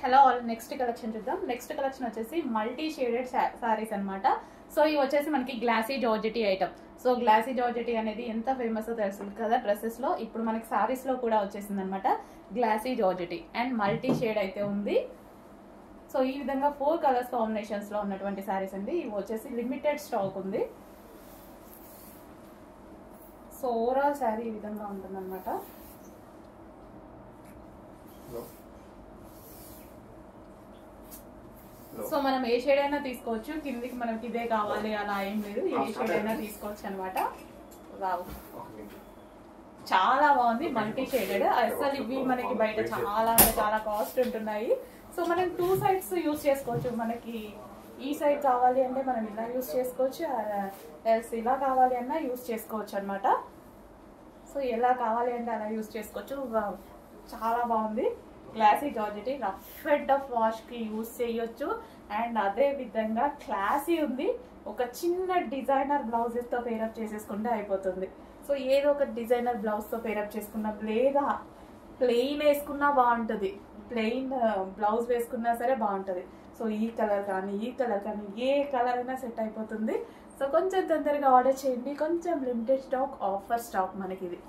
Hello all, next collection చూద్దాం. Next collection వచ్చేసి multi shaded saris అనమాట. సో ఇవి వచ్చేసి మనకి glossy georgette item. So glossy georgette అనేది ఎంత ఫేమస్ తెలుసు కదా డ్రెస్సెస్ లో. ఇప్పుడు మనకి సారీస్ లో కూడా వచ్చేసింది అనమాట glossy georgette and multi shade అయితే ఉంది. సో ఈ విధంగా 4 కలర్స్ కాంబినేషన్స్ లో ఉన్నటువంటి సారీస్ అండి. ఇవి వచ్చేసి లిమిటెడ్ స్టాక్ ఉంది. సో ఓవరాల్ శారీ ఈ విధంగా ఉంటుంది అనమాట. సో మనం ఏ షేడ్ అయినా తీసుకోవచ్చు, కిందికి మనకి ఇదే కావాలి అలా ఏం లేదు, ఏ షేడ్ అయినా తీసుకోవచ్చు అనమాట. వావ్, చాలా బాగుంది, మల్టీ షేడెడ్. అసలు ఇవి మనకి బయట చాలా అంటే చాలా కాస్ట్ ఉంటున్నాయి. సో మనం 2 సైడ్స్ యూజ్ చేసుకోవచ్చు. మనకి ఈ సైడ్ కావాలి అంటే మనం ఇలా యూజ్ చేసుకోవచ్చు, ఎల్స్ ఇలా కావాలి అన్నా యూజ్ చేసుకోవచ్చు అనమాట. సో ఎలా కావాలి అంటే అలా యూజ్ చేసుకోవచ్చు. చాలా బాగుంది. Glossy georgette, rough and tough wash కి యూజ్ చేయొచ్చు. అండ్ అదే విధంగా క్లాసీ ఉంది. ఒక చిన్న డిజైనర్ బ్లౌజెస్ తో పేరప్ చేసేసుకుంటే అయిపోతుంది. సో ఏదో ఒక డిజైనర్ బ్లౌజ్ తో పేరప్ చేసుకున్నా, లేదా ప్లెయిన్ వేసుకున్నా బాగుంటుంది, ప్లెయిన్ బ్లౌజ్ వేసుకున్నా సరే బాగుంటుంది. సో ఈ కలర్ కానీ ఈ కలర్ కానీ ఏ కలర్ అయినా సెట్ అయిపోతుంది. సో కొంచెం తొందరగా ఆర్డర్ చేయండి. కొంచెం లిమిటెడ్ స్టాక్, ఆఫర్ స్టాక్ మనకి ఇది.